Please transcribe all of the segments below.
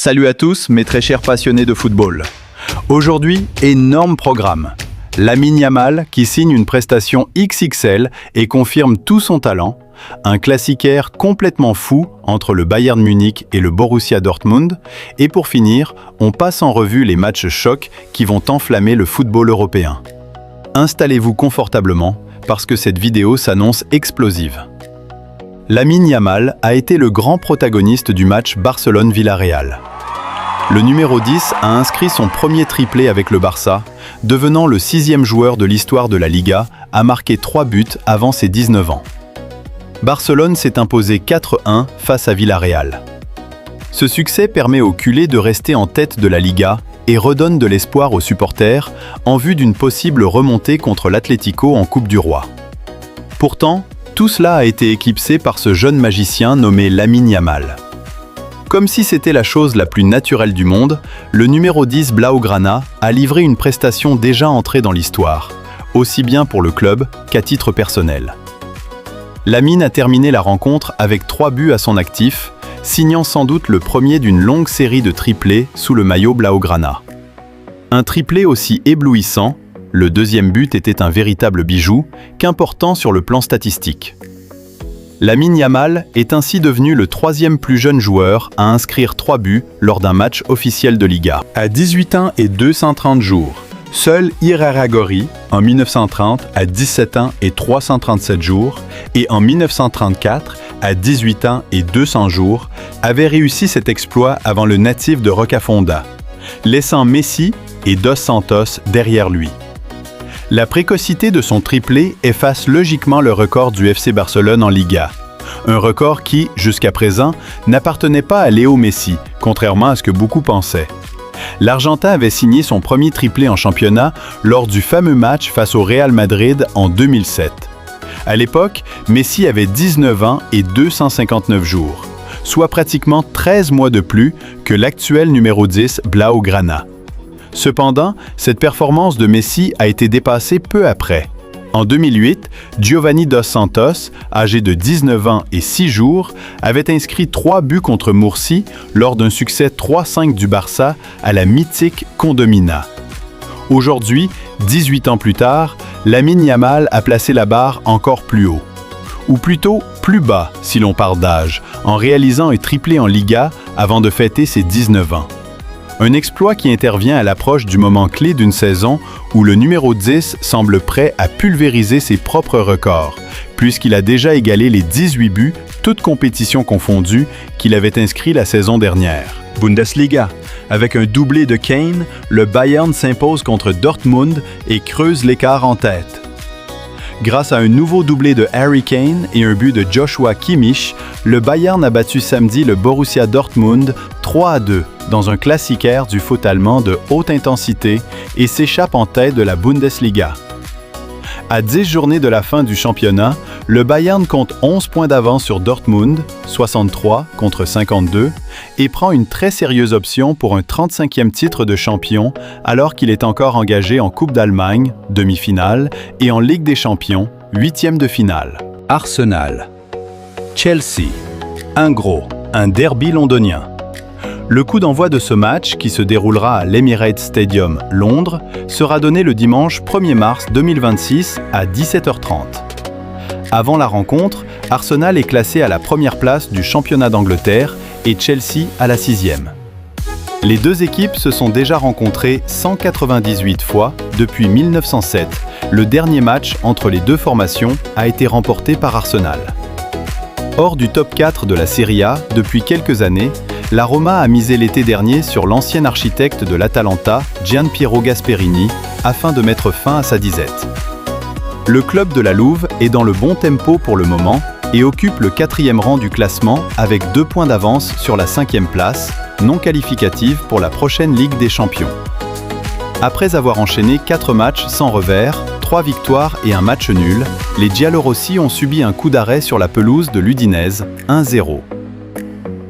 Salut à tous, mes très chers passionnés de football. Aujourd'hui, énorme programme. Lamine Yamal qui signe une prestation XXL et confirme tout son talent. Un classiquaire complètement fou entre le Bayern Munich et le Borussia Dortmund. Et pour finir, on passe en revue les matchs chocs qui vont enflammer le football européen. Installez-vous confortablement parce que cette vidéo s'annonce explosive. Lamine Yamal a été le grand protagoniste du match Barcelone-Villarreal. Le numéro 10 a inscrit son premier triplé avec le Barça, devenant le 6e joueur de l'histoire de la Liga à marquer 3 buts avant ses 19 ans. Barcelone s'est imposé 4-1 face à Villarreal. Ce succès permet aux culés de rester en tête de la Liga et redonne de l'espoir aux supporters en vue d'une possible remontée contre l'Atlético en Coupe du Roi. Pourtant, tout cela a été éclipsé par ce jeune magicien nommé Lamine Yamal. Comme si c'était la chose la plus naturelle du monde, le numéro 10 Blaugrana a livré une prestation déjà entrée dans l'histoire, aussi bien pour le club qu'à titre personnel. Lamine a terminé la rencontre avec 3 buts à son actif, signant sans doute le premier d'une longue série de triplés sous le maillot Blaugrana. Un triplé aussi éblouissant, le deuxième but était un véritable bijou, qu'important sur le plan statistique. Lamine Yamal est ainsi devenu le 3e plus jeune joueur à inscrire 3 buts lors d'un match officiel de Liga. À 18 ans et 230 jours, seul Irarrágorri, en 1930, à 17 ans et 337 jours, et en 1934, à 18 ans et 200 jours, avait réussi cet exploit avant le natif de Rocafonda, laissant Messi et Dos Santos derrière lui. La précocité de son triplé efface logiquement le record du FC Barcelone en Liga. Un record qui, jusqu'à présent, n'appartenait pas à Léo Messi, contrairement à ce que beaucoup pensaient. L'Argentin avait signé son premier triplé en championnat lors du fameux match face au Real Madrid en 2007. À l'époque, Messi avait 19 ans et 259 jours, soit pratiquement 13 mois de plus que l'actuel numéro 10 Blaugrana. Cependant, cette performance de Messi a été dépassée peu après. En 2008, Giovanni Dos Santos, âgé de 19 ans et 6 jours, avait inscrit 3 buts contre Murcie lors d'un succès 3-5 du Barça à la mythique Condomina. Aujourd'hui, 18 ans plus tard, Lamine Yamal a placé la barre encore plus haut. Ou plutôt plus bas si l'on parle d'âge, en réalisant un triplé en Liga avant de fêter ses 19 ans. Un exploit qui intervient à l'approche du moment clé d'une saison où le numéro 10 semble prêt à pulvériser ses propres records, puisqu'il a déjà égalé les 18 buts, toutes compétitions confondues, qu'il avait inscrits la saison dernière. Bundesliga. Avec un doublé de Kane, le Bayern s'impose contre Dortmund et creuse l'écart en tête. Grâce à un nouveau doublé de Harry Kane et un but de Joshua Kimmich, le Bayern a battu samedi le Borussia Dortmund 3-2 dans un classiquaire du foot allemand de haute intensité et s'échappe en tête de la Bundesliga. À 10 journées de la fin du championnat, le Bayern compte 11 points d'avance sur Dortmund, 63 contre 52, et prend une très sérieuse option pour un 35e titre de champion alors qu'il est encore engagé en Coupe d'Allemagne, demi-finale, et en Ligue des Champions, 8e de finale. Arsenal. Chelsea. Un derby londonien. Le coup d'envoi de ce match, qui se déroulera à l'Emirates Stadium, Londres, sera donné le dimanche 1er mars 2026 à 17h30. Avant la rencontre, Arsenal est classé à la première place du championnat d'Angleterre et Chelsea à la 6e. Les deux équipes se sont déjà rencontrées 198 fois depuis 1907. Le dernier match entre les deux formations a été remporté par Arsenal. Hors du top 4 de la Serie A depuis quelques années, la Roma a misé l'été dernier sur l'ancien architecte de l'Atalanta, Gianpiero Gasperini, afin de mettre fin à sa disette. Le club de la Louve est dans le bon tempo pour le moment et occupe le 4e rang du classement avec 2 points d'avance sur la 5e place, non qualificative pour la prochaine Ligue des Champions. Après avoir enchaîné 4 matchs sans revers, 3 victoires et un match nul, les Giallorossi ont subi un coup d'arrêt sur la pelouse de l'Udinese, 1-0.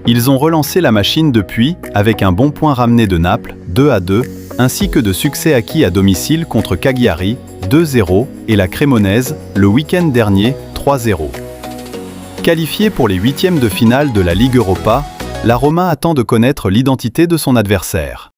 Ils ont relancé la machine depuis, avec un bon point ramené de Naples, 2-2, ainsi que de succès acquis à domicile contre Cagliari, 2-0, et la Cremonese, le week-end dernier, 3-0. Qualifiés pour les 8e de finale de la Ligue Europa, la Roma attend de connaître l'identité de son adversaire.